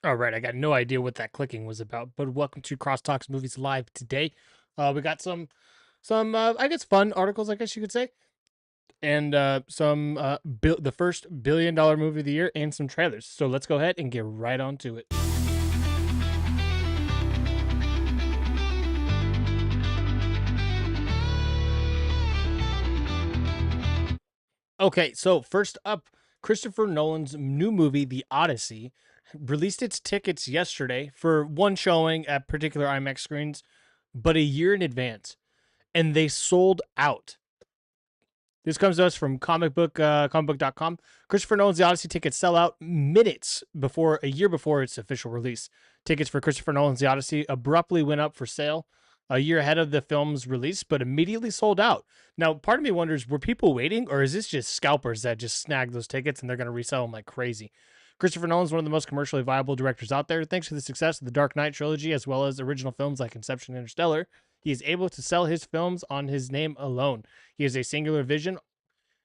All right, I got no idea what that clicking was about, but welcome to Crosstalks Movies Live today. We got some I guess fun articles, I guess you could say, and some the first $1 billion movie of the year and some trailers. So let's go ahead and get right on to it. Okay, so first up, Christopher Nolan's new movie, The Odyssey, released its tickets yesterday for one showing at particular IMAX screens, but a year in advance, and they sold out. This comes to us from comicbook.com. Christopher Nolan's The Odyssey tickets sell out minutes before a year before its official release. Tickets for Christopher Nolan's The Odyssey abruptly went up for sale a year ahead of the film's release, but immediately sold out. Now, part of me wonders, were people waiting, or is this just scalpers that just snagged those tickets and they're going to resell them like crazy? Christopher Nolan is one of the most commercially viable directors out there. Thanks to the success of the Dark Knight trilogy, as well as original films like Inception and Interstellar, he is able to sell his films on his name alone. He is a singular vision.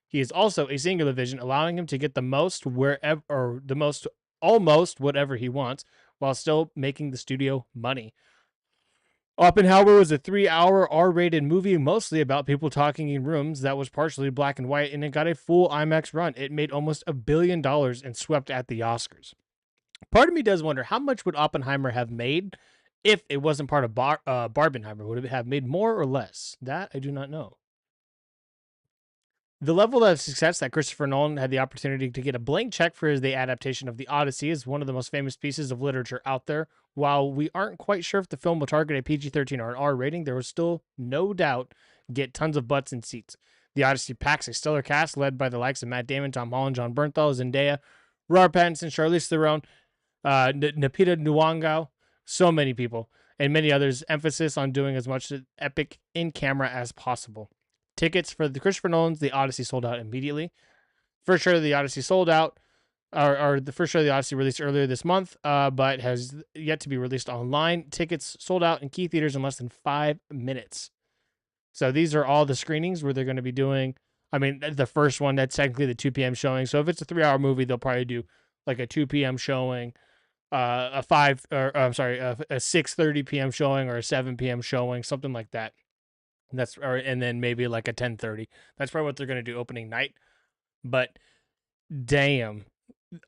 He is also a singular vision, allowing him to get the most wherever or the most almost whatever he wants while still making the studio money. Oppenheimer was a 3-hour R-rated movie mostly about people talking in rooms that was partially black and white, and it got a full IMAX run. It made almost $1 billion and swept at the Oscars. Part of me does wonder, how much would Oppenheimer have made if it wasn't part of Barbenheimer? Would it have made more or less? That I do not know. The level of success that Christopher Nolan had the opportunity to get a blank check for the adaptation of The Odyssey is one of the most famous pieces of literature out there. While we aren't quite sure if the film will target a PG-13 or an R rating, there will still no doubt get tons of butts in seats. The Odyssey packs a stellar cast led by the likes of Matt Damon, Tom Holland, John Bernthal, Zendaya, Robert Pattinson, Charlize Theron, Napita Nwangau, so many people, and many others. Emphasis on doing as much epic in camera as possible. Tickets for the Christopher Nolan's The Odyssey sold out immediately. First trailer of The Odyssey sold out, or the first trailer of The Odyssey released earlier this month, but has yet to be released online. Tickets sold out in key theaters in less than 5 minutes. So these are all the screenings where they're going to be doing. I mean, the first one, that's technically the 2 p.m. showing. So if it's a 3-hour movie, they'll probably do like a 2 p.m. showing, a 5, or I'm sorry, a 6:30 p.m. showing or a 7 p.m. showing, something like that. And then maybe like a 10:30. That's probably what they're gonna do opening night. But damn,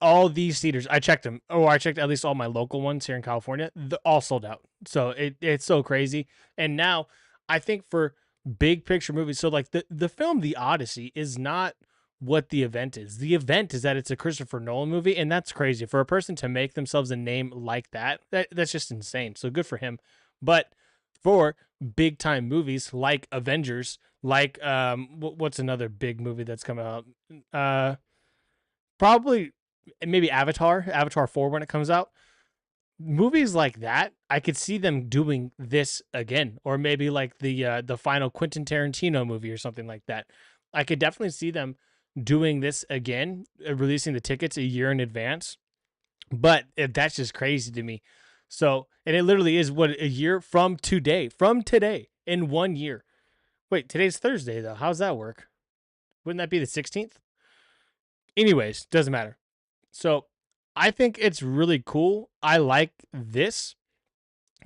all these theaters, I checked them. Oh, I checked at least all my local ones here in California. They're all sold out. So it's so crazy. And now I think for big picture movies, so like the film The Odyssey is not what the event is. The event is that it's a Christopher Nolan movie, and that's crazy for a person to make themselves a name like that. That's just insane. So good for him. But for big time movies like Avengers, like what's another big movie that's coming out? Uh, Probably maybe Avatar 4 when it comes out. Movies like that, I could see them doing this again, or maybe like the final Quentin Tarantino movie or something like that. I could definitely see them doing this again, releasing the tickets a year in advance. But that's just crazy to me. So, and it literally is what, a year from today, in 1 year. Wait, today's Thursday though. How's that work? Wouldn't that be the 16th? Anyways, doesn't matter. So, I think it's really cool. I like this,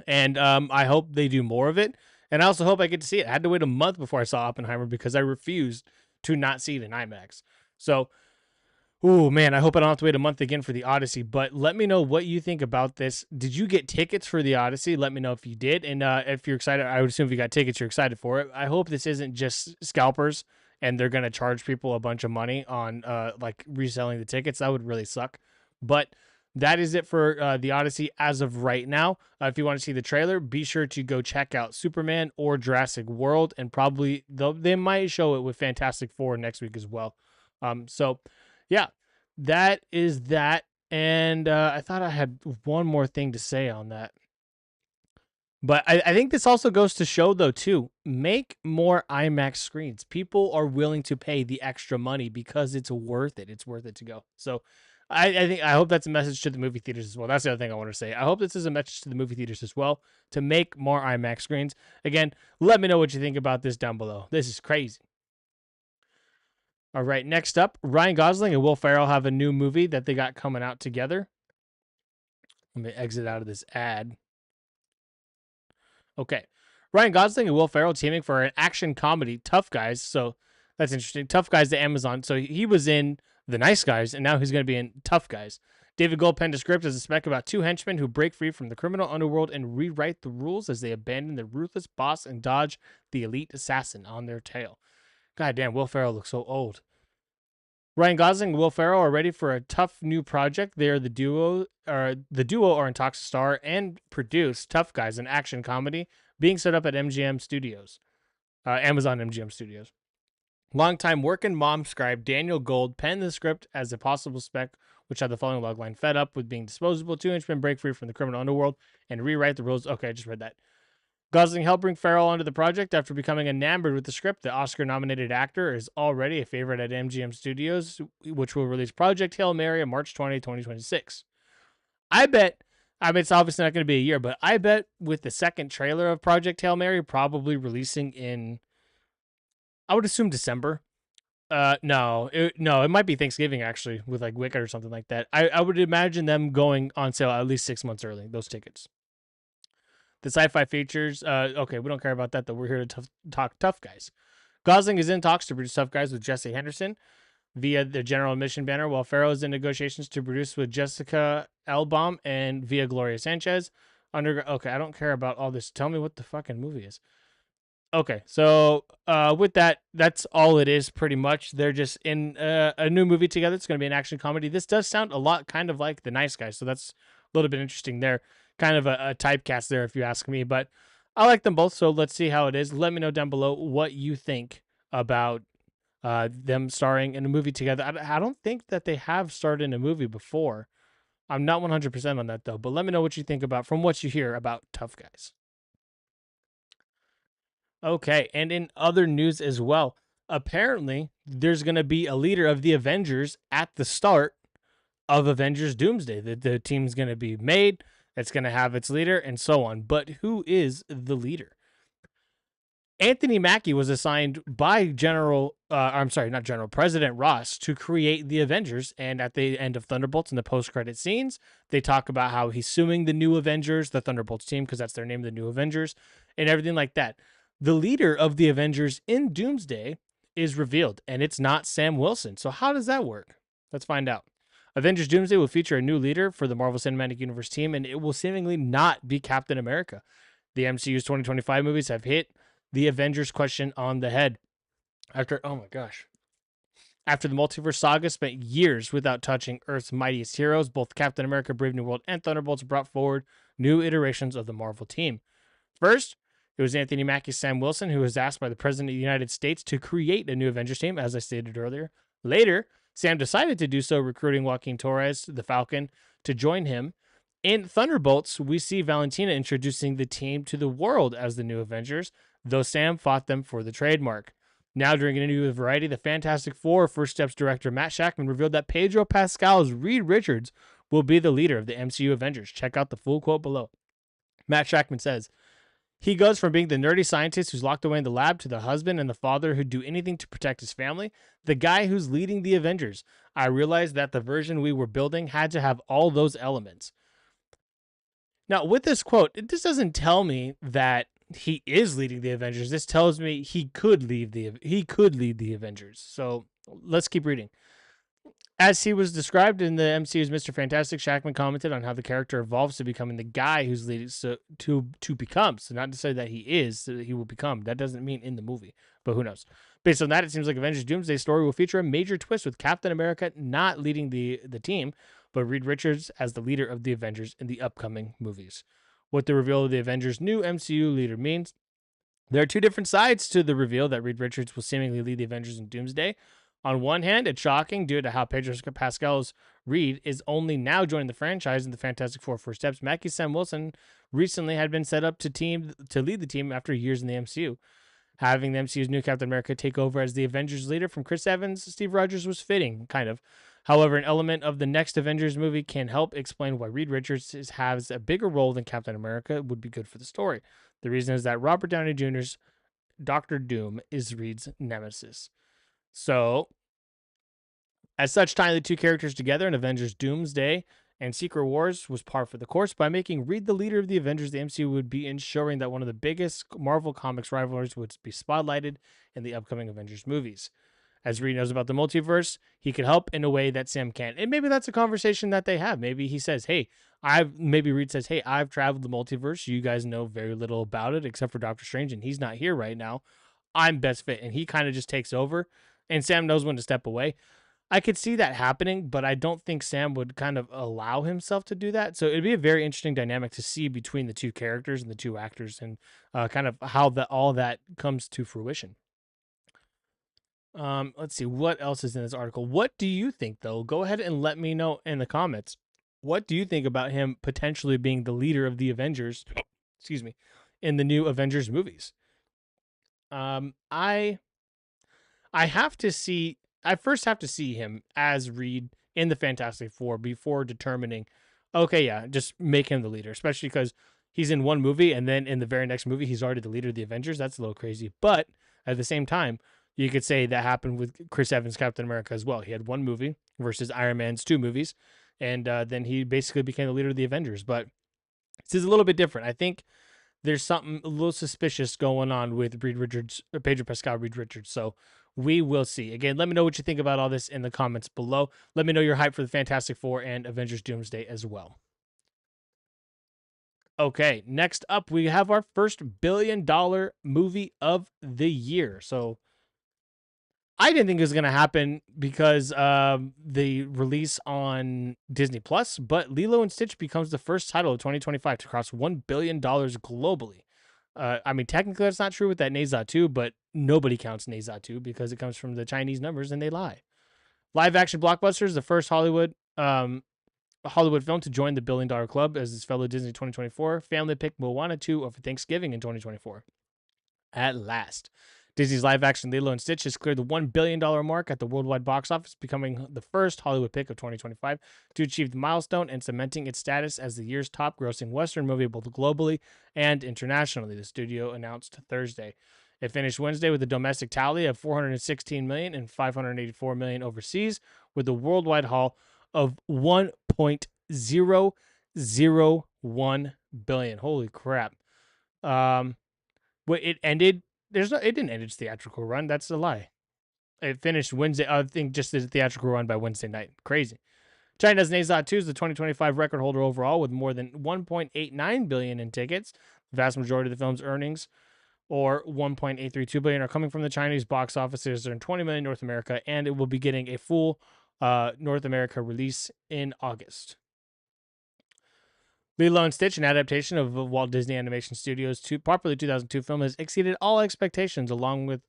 and I hope they do more of it. And I also hope I get to see it. I had to wait a month before I saw Oppenheimer because I refused to not see it in IMAX. So, oh man, I hope I don't have to wait a month again for the Odyssey. But let me know what you think about this. Did you get tickets for the Odyssey? Let me know if you did, and if you're excited. I would assume if you got tickets, you're excited for it. I hope this isn't just scalpers and they're gonna charge people a bunch of money on like reselling the tickets. That would really suck. But that is it for the Odyssey as of right now. If you want to see the trailer, be sure to go check out Superman or Jurassic World, and probably they might show it with Fantastic Four next week as well. So yeah, that is that. And I thought I had one more thing to say on that. But I think this also goes to show, though, too, make more IMAX screens. People are willing to pay the extra money because it's worth it. It's worth it to go. So I hope that's a message to the movie theaters as well. That's the other thing I want to say. I hope this is a message to the movie theaters as well to make more IMAX screens. Again, let me know what you think about this down below. This is crazy. All right, next up, Ryan Gosling and Will Ferrell have a new movie that they got coming out together. Let me exit out of this ad. Okay. Ryan Gosling and Will Ferrell teaming for an action comedy, Tough Guys. So that's interesting. Tough Guys to Amazon. So he was in The Nice Guys, and now he's going to be in Tough Guys. David Gold penned a script as a spec about two henchmen who break free from the criminal underworld and rewrite the rules as they abandon their ruthless boss and dodge the elite assassin on their tail. God damn, Will Ferrell looks so old. Ryan Gosling and Will Ferrell are ready for a tough new project. They are the duo are in talks to star and produce Tough Guys, an action comedy being set up at MGM Studios, Amazon MGM Studios. Longtime working mom scribe Daniel Gold penned the script as a possible spec, which had the following logline: fed up with being disposable, 2-inch men break free from the criminal underworld and rewrite the rules. Okay, I just read that. Gosling helped bring Ferrell onto the project after becoming enamored with the script. The Oscar-nominated actor is already a favorite at MGM Studios, which will release Project Hail Mary on March 20, 2026. I bet, I mean, it's obviously not going to be a year, but I bet with the second trailer of Project Hail Mary probably releasing in, I would assume December. No, it might be Thanksgiving actually, with like Wicked or something like that. I would imagine them going on sale at least 6 months early, those tickets. The sci-fi features, okay, we don't care about that though. We're here to talk Tough Guys. Gosling is in talks to produce Tough Guys with Jesse Henderson via the General Admission banner, while Farrow is in negotiations to produce with Jessica Elbaum and via Gloria Sanchez. Okay, I don't care about all this. Tell me what the fucking movie is. Okay, so with that, that's all it is pretty much. They're just in a new movie together. It's going to be an action comedy. This does sound a lot kind of like The Nice Guys, so that's a little bit interesting there. Kind of a typecast there, if you ask me, but I like them both, so let's see how it is. Let me know down below what you think about them starring in a movie together. I don't think that they have starred in a movie before. I'm not 100% on that, though, but let me know what you think about, from what you hear about Tough Guys. Okay, and in other news as well, apparently there's going to be a leader of the Avengers at the start of Avengers Doomsday. The team's going to be made, it's going to have its leader, and so on. But who is the leader? Anthony Mackie was assigned by President Ross to create the Avengers. And at the end of Thunderbolts in the post-credit scenes, they talk about how he's suing the new Avengers, the Thunderbolts team, because that's their name, the new Avengers, and everything like that. The leader of the Avengers in Doomsday is revealed, and it's not Sam Wilson. So how does that work? Let's find out. Avengers Doomsday will feature a new leader for the Marvel Cinematic Universe team, and it will seemingly not be Captain America. The MCU's 2025 movies have hit the Avengers question on the head. After the multiverse saga spent years without touching Earth's mightiest heroes, both Captain America, Brave New World, and Thunderbolts brought forward new iterations of the Marvel team. First, it was Anthony Mackie's Sam Wilson, who was asked by the President of the United States to create a new Avengers team, as I stated earlier. Later, Sam decided to do so, recruiting Joaquin Torres, the Falcon, to join him. In Thunderbolts, we see Valentina introducing the team to the world as the new Avengers, though Sam fought them for the trademark. Now, during an interview with Variety, the Fantastic Four First Steps director Matt Shakman revealed that Pedro Pascal's Reed Richards will be the leader of the MCU Avengers. Check out the full quote below. Matt Shakman says, he goes from being the nerdy scientist who's locked away in the lab to the husband and the father who'd do anything to protect his family, the guy who's leading the Avengers. I realized that the version we were building had to have all those elements. Now, with this quote, this doesn't tell me that he is leading the Avengers. This tells me he could lead the Avengers. So let's keep reading. As he was described in the MCU's Mr. Fantastic, Shakman commented on how the character evolves to becoming the guy who's leading to become. So not to say that he is, so that he will become. That doesn't mean in the movie, but who knows? Based on that, it seems like Avengers Doomsday story will feature a major twist with Captain America not leading the team, but Reed Richards as the leader of the Avengers in the upcoming movies. What the reveal of the Avengers' new MCU leader means. There are two different sides to the reveal that Reed Richards will seemingly lead the Avengers in Doomsday. On one hand, it's shocking due to how Pedro Pascal's Reed is only now joining the franchise in the Fantastic Four First Steps. Mackie Sam Wilson recently had been set up to lead the team after years in the MCU. Having the MCU's new Captain America take over as the Avengers leader from Chris Evans, Steve Rogers was fitting, kind of. However, an element of the next Avengers movie can help explain why Reed Richards has a bigger role than Captain America would be good for the story. The reason is that Robert Downey Jr.'s Doctor Doom is Reed's nemesis. So, as such, tying the two characters together in Avengers Doomsday And Secret Wars was par for the course by making Reed the leader of the Avengers. The MCU would be ensuring that one of the biggest Marvel Comics rivalries would be spotlighted in the upcoming Avengers movies. As Reed knows about the multiverse, he could help in a way that Sam can't. And maybe that's a conversation that they have. Maybe he says, hey, maybe Reed says, hey, I've traveled the multiverse. You guys know very little about it except for Doctor Strange, and he's not here right now. I'm best fit. And he kind of just takes over, and Sam knows when to step away. I could see that happening, but I don't think Sam would kind of allow himself to do that. So it'd be a very interesting dynamic to see between the two characters and the two actors, and kind of how all that comes to fruition. Let's see what else is in this article. What do you think, though? Go ahead and let me know in the comments. What do you think about him potentially being the leader of the Avengers? Excuse me, in the new Avengers movies. I have to see. I first have to see him as Reed in the Fantastic Four before determining. Okay, yeah, just make him the leader, especially because he's in one movie and then in the very next movie he's already the leader of the Avengers. That's a little crazy, but at the same time, you could say that happened with Chris Evans' Captain America as well. He had one movie versus Iron Man's two movies, and then he basically became the leader of the Avengers. But this is a little bit different. I think there's something a little suspicious going on with Reed Richards, Pedro Pascal, Reed Richards. So we will see. Again, let me know what you think about all this in the comments below. Let me know your hype for the Fantastic Four and Avengers Doomsday as well. Okay, next up, we have our first $1 billion movie of the year. So I didn't think it was going to happen because the release on Disney Plus, but Lilo and Stitch becomes the first title of 2025 to cross $1 billion globally. I mean, technically that's not true with that Ne Zha 2, but nobody counts Ne Zha 2 because it comes from the Chinese numbers and they lie. Live action blockbuster is the first Hollywood film to join the $1 billion club as its fellow Disney 2024 family picked Moana 2 over Thanksgiving in 2024. At last, Disney's live-action Lilo and Stitch has cleared the $1 billion mark at the worldwide box office, becoming the first Hollywood pick of 2025 to achieve the milestone and cementing its status as the year's top-grossing Western movie both globally and internationally, the studio announced Thursday. It finished Wednesday with a domestic tally of $416 million and $584 million overseas, with a worldwide haul of $1.001 billion. Holy crap. It ended. It didn't end its theatrical run. That's a lie. It finished Wednesday. I think just the theatrical run by Wednesday night. Crazy. China's Ne Zha 2 is the 2025 record holder overall with more than 1.89 billion in tickets. The vast majority of the film's earnings, or 1.832 billion, are coming from the Chinese box office. There's 20 million in North America, and it will be getting a full North America release in August. Lilo and Stitch, an adaptation of Walt Disney Animation Studios' popular 2002 film, has exceeded all expectations along the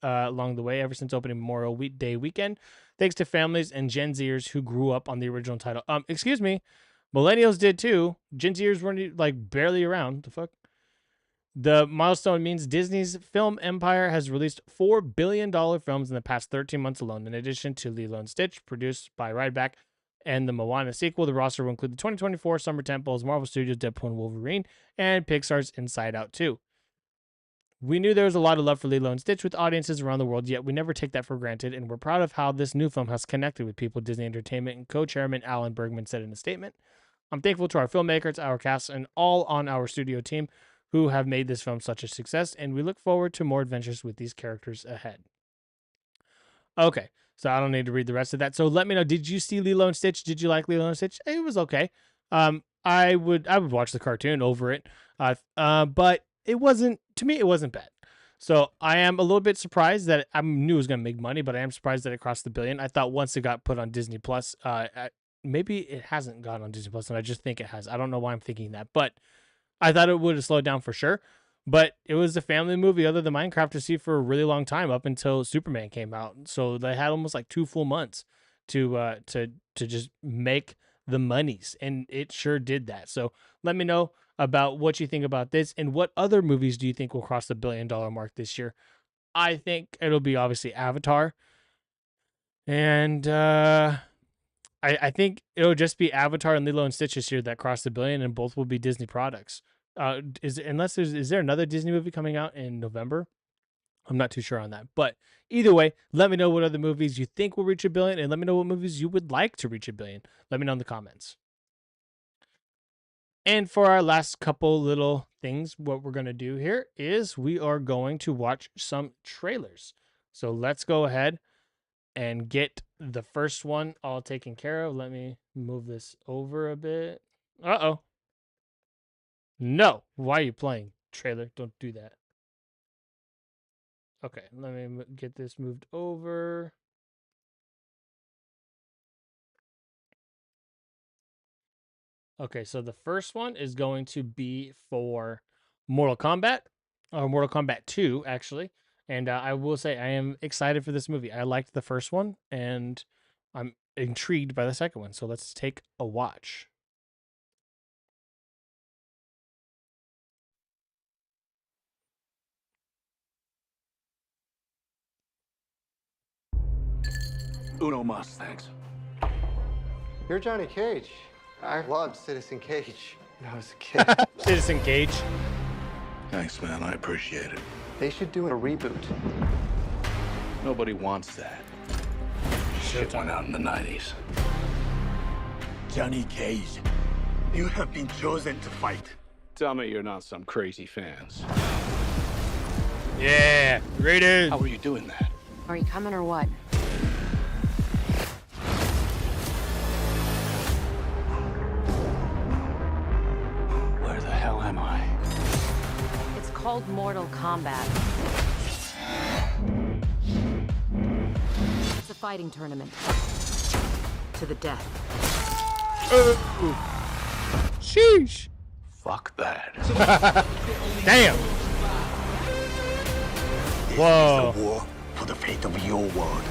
way ever since opening Memorial Day weekend, thanks to families and Gen Zers who grew up on the original title. Excuse me, millennials did too. Gen Zers weren't like barely around. The fuck. The milestone means Disney's film empire has released $4 billion films in the past 13 months alone. In addition to Lilo and Stitch, produced by Rideback, and the Moana sequel, the roster will include the 2024 Summer Temple's Marvel Studios' Deadpool and Wolverine, and Pixar's Inside Out 2. We knew there was a lot of love for Lilo and Stitch with audiences around the world, yet we never take that for granted, and we're proud of how this new film has connected with people, Disney Entertainment and co-chairman Alan Bergman said in a statement. I'm thankful to our filmmakers, our cast, and all on our studio team who have made this film such a success, and we look forward to more adventures with these characters ahead. Okay, so I don't need to read the rest of that. So let me know, did you see Lilo and Stitch? Did you like Lilo and Stitch? It was okay. I would watch the cartoon over it. But it wasn't, to me, it wasn't bad. So I am a little bit surprised that I knew it was going to make money, but I am surprised that it crossed the billion. I thought once it got put on Disney Plus, maybe it hasn't gone on Disney Plus, and I just think it has. I don't know why I'm thinking that, but I thought it would have slowed down for sure. But it was a family movie other than Minecraft to see for a really long time up until Superman came out. So they had almost like 2 full months to just make the monies, and it sure did that. So let me know about what you think about this, and what other movies do you think will cross the $1 billion mark this year. I think it'll be obviously Avatar, and I think it'll just be Avatar and Lilo and Stitch this year that cross the billion, and both will be Disney products. Is there another Disney movie coming out in November? I'm not too sure on that, but either way, let me know what other movies you think will reach $1 billion, and let me know what movies you would like to reach $1 billion. Let me know in the comments. And for our last couple little things, what we're going to do here is we are going to watch some trailers. So let's go ahead and get the first one all taken care of. Let me move this over a bit. Uh-oh. No. Why are you playing, trailer? Don't do that. Okay, let me get this moved over. Okay, so the first one is going to be for Mortal Kombat, or Mortal Kombat 2, actually. And I will say I am excited for this movie. I liked the first one, and I'm intrigued by the second one. So let's take a watch. Uno mas, thanks. You're Johnny Cage. I loved Citizen Cage when I was a kid. Citizen Cage. Thanks, man. I appreciate it. They should do a reboot. Nobody wants that. Shit went out in the 90s. Johnny Cage, you have been chosen to fight. Tell me you're not some crazy fans. Yeah, Raiden. How are you doing that? Are you coming or what? Where the hell am I? It's called Mortal Kombat. It's a fighting tournament. To the death. Sheesh. Fuck that. Damn. Whoa. It's a war for the fate of your world.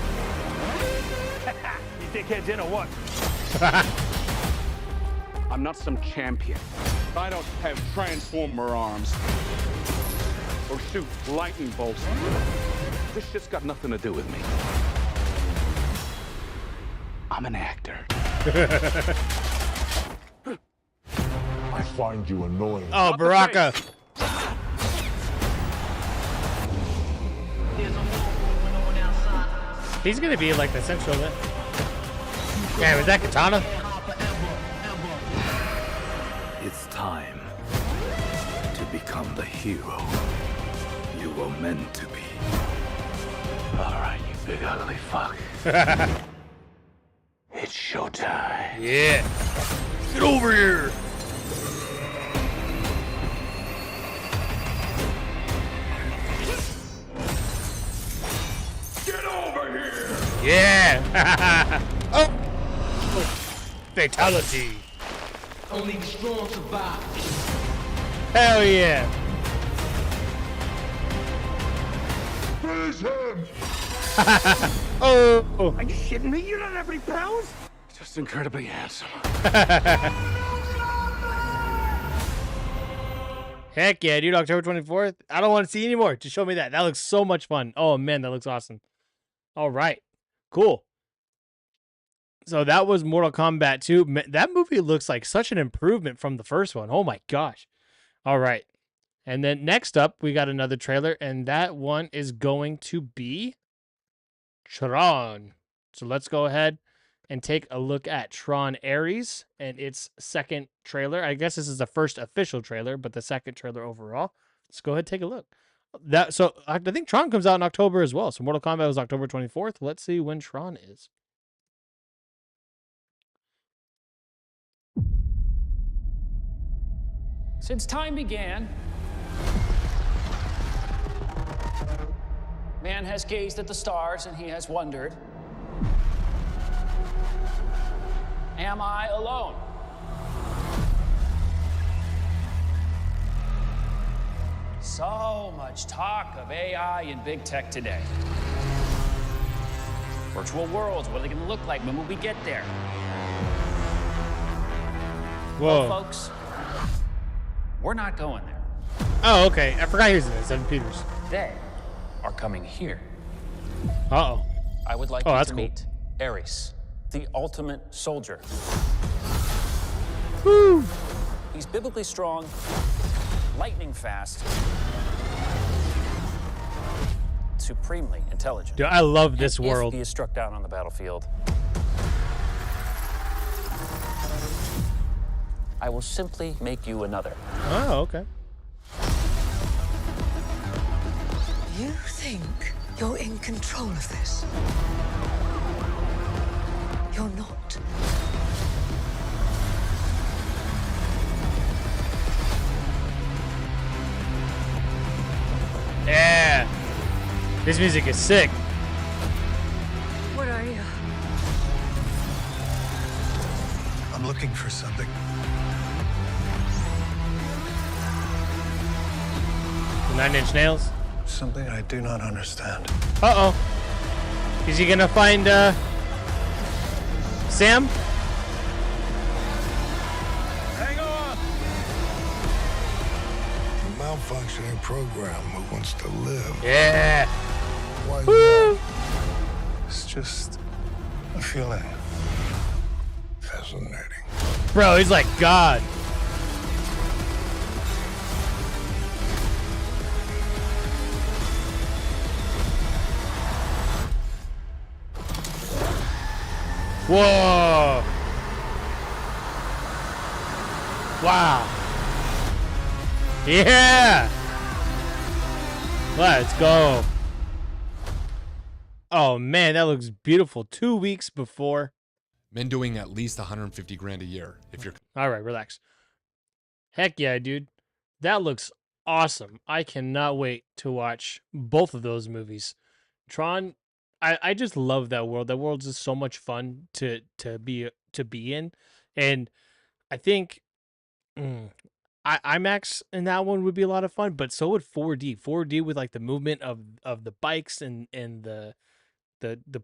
You dickheads in or what? I'm not some champion. I don't have transformer arms. Or shoot lightning bolts. This shit's got nothing to do with me. I'm an actor. I find you annoying. Oh, Baraka. He's gonna be like the central. Yeah, was that Katana? It's time to become the hero you were meant to be. All right, you big ugly fuck. It's showtime. Yeah. Get over here. Get over here! Yeah. Oh. Fatality. Only the strong survive. Hell yeah. Finish him! Oh. Are you shitting me? You don't have any pounds? Just incredibly handsome. Heck yeah, dude. October 24th. I don't want to see anymore. Just show me that. That looks so much fun. Oh, man, that looks awesome. All right. Cool. So that was Mortal Kombat 2. That movie looks like such an improvement from the first one. Oh, my gosh. All right. And then next up, we got another trailer, and that one is going to be Tron. So let's go ahead and take a look at Tron Ares and its second trailer. I guess this is the first official trailer, but the second trailer overall. Let's go ahead and take a look. So I think Tron comes out in October as well. So Mortal Kombat was October 24th. Let's see when Tron is. Since time began, man has gazed at the stars and he has wondered, am I alone? So much talk of AI and big tech today. Virtual worlds, what are they going to look like? When will we get there? Whoa. Well, folks, we're not going there. Oh, okay. I forgot he was in it. Evan Peters. They are coming here. Uh-oh. I would like Oh, you that's to cool. meet Ares, the ultimate soldier. Woo! He's biblically strong, lightning fast, supremely intelligent. Dude, I love this And world. If he is struck down on the battlefield, I I will simply make you another. Oh, okay. You think you're in control of this? You're not. Yeah. This music is sick. What are you? I'm looking for something. Nine Inch Nails. Something I do not understand. Uh-oh. Is he gonna find, Sam? Hang on! A malfunctioning program who wants to live. Yeah. Why is Woo. that? It's just a feeling. Fascinating. Bro, he's like God. Whoa. Wow. Yeah. Let's go. Oh man, that looks beautiful. 2 weeks before. Men doing at least 150 grand a year. If you're All right, relax. Heck yeah, dude. That looks awesome. I cannot wait to watch both of those movies. Tron, I just love that world. That world's just so much fun to be in. And I think IMAX in that one would be a lot of fun, but so would 4D. 4D with like the movement of the bikes and the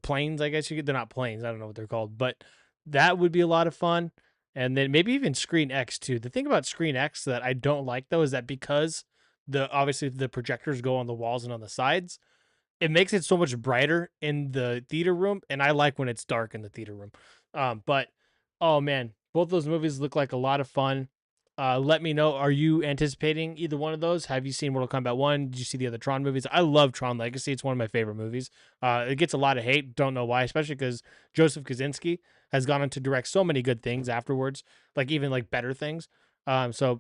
planes, I guess you could. They're not planes. I don't know what they're called, but that would be a lot of fun. And then maybe even Screen X too. The thing about Screen X that I don't like though is that because obviously the projectors go on the walls and on the sides, it makes it so much brighter in the theater room, and I like when it's dark in the theater room. But oh man, both those movies look like a lot of fun. Let me know, are you anticipating either one of those? Have you seen Mortal Kombat 1? Did you see the other Tron movies? I love Tron Legacy. It's one of my favorite movies. It gets a lot of hate. Don't know why, especially because Joseph Kosinski has gone on to direct so many good things afterwards, like even like better things. So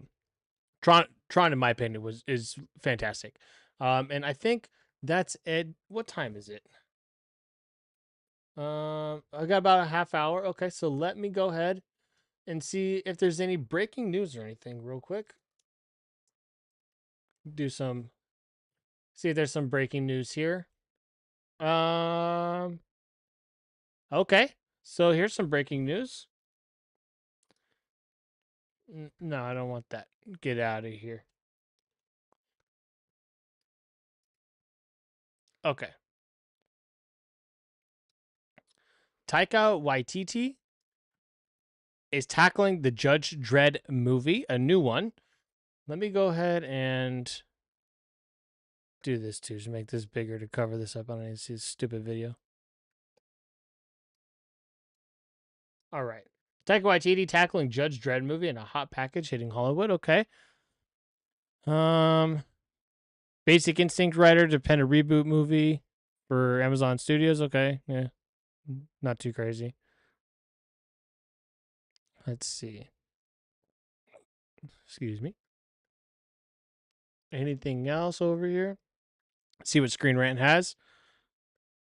Tron, in my opinion, is fantastic. And I think that's it. What time is it? I got about a half hour. Okay, so let me go ahead and see if there's any breaking news or anything real quick. See if there's some breaking news here. Okay, so here's some breaking news. No, I don't want that. Get out of here. Okay. Taika Waititi is tackling the Judge Dredd movie, a new one. Let me go ahead and do this too, to make this bigger to cover this up. I don't need to see this stupid video. All right. Taika Waititi tackling Judge Dredd movie in a hot package hitting Hollywood. Okay. Basic Instinct writer to pen a reboot movie for Amazon Studios. Okay. Yeah. Not too crazy. Let's see. Excuse me. Anything else over here? See what Screen Rant has.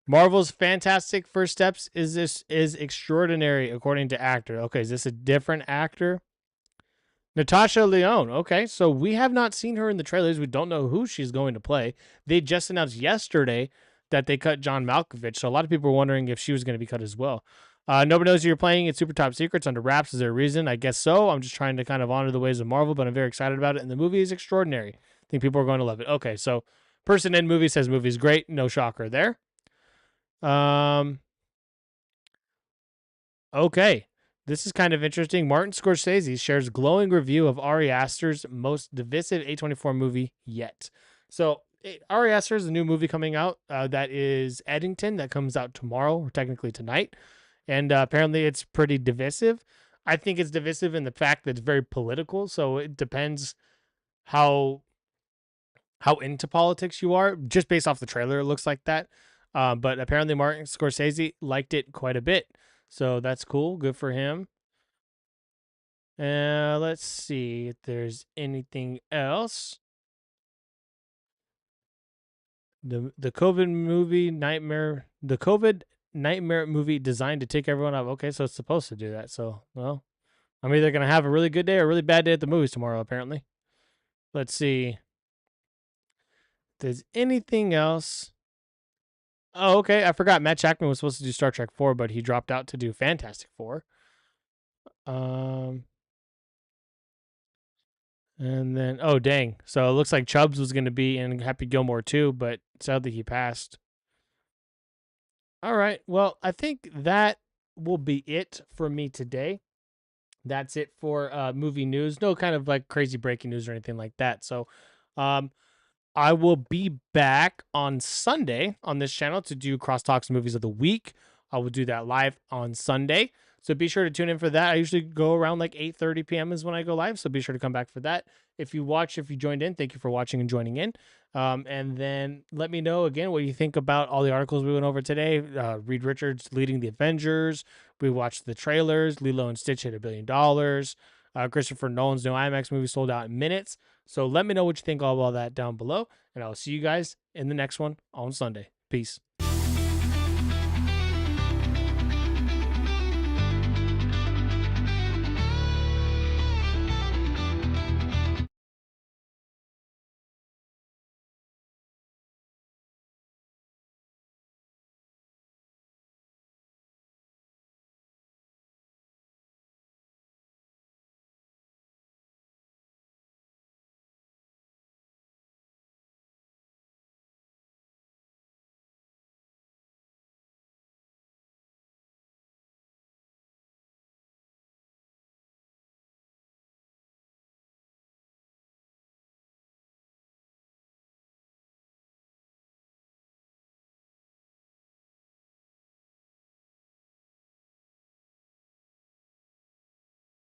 Marvel's Fantastic First Steps is extraordinary according to actor. Okay, is this a different actor? Natasha Lyonne. Okay, so we have not seen her in the trailers. We don't know who she's going to play. They just announced yesterday that they cut John Malkovich, so a lot of people were wondering if she was going to be cut as well. Nobody knows who you're playing. It's super top secrets under wraps. Is there a reason? I guess so. I'm just trying to kind of honor the ways of Marvel, but I'm very excited about it, and the movie is extraordinary. I think people are going to love it. Okay, so person in movie says movie's great. No shocker there. Okay. This is kind of interesting. Martin Scorsese shares glowing review of Ari Aster's most divisive A24 movie yet. So Ari Aster is a new movie coming out that is Eddington, that comes out tomorrow, or technically tonight. And apparently it's pretty divisive. I think it's divisive in the fact that it's very political. So it depends how into politics you are. Just based off the trailer, it looks like that. But apparently Martin Scorsese liked it quite a bit. So that's cool. Good for him. Let's see if there's anything else. The COVID nightmare movie designed to take everyone up. Okay, so it's supposed to do that. So, well, I'm either gonna have a really good day or a really bad day at the movies tomorrow, apparently. Let's see if there's anything else. Oh, okay. I forgot Matt Jackman was supposed to do Star Trek 4, but he dropped out to do Fantastic Four. And then, oh, dang. So it looks like Chubbs was going to be in Happy Gilmore too, but sadly he passed. All right. Well, I think that will be it for me today. That's it for movie news. No kind of like crazy breaking news or anything like that. So I will be back on Sunday on this channel to do Crosstalks Movies of the Week. I will do that live on Sunday. So be sure to tune in for that. I usually go around like 8:30 p.m. is when I go live. So be sure to come back for that. If you joined in, thank you for watching and joining in. And then let me know again what you think about all the articles we went over today. Reed Richards leading the Avengers. We watched the trailers. Lilo and Stitch hit $1 billion. Christopher Nolan's new IMAX movie sold out in minutes. So let me know what you think all about that down below. And I'll see you guys in the next one on Sunday. Peace.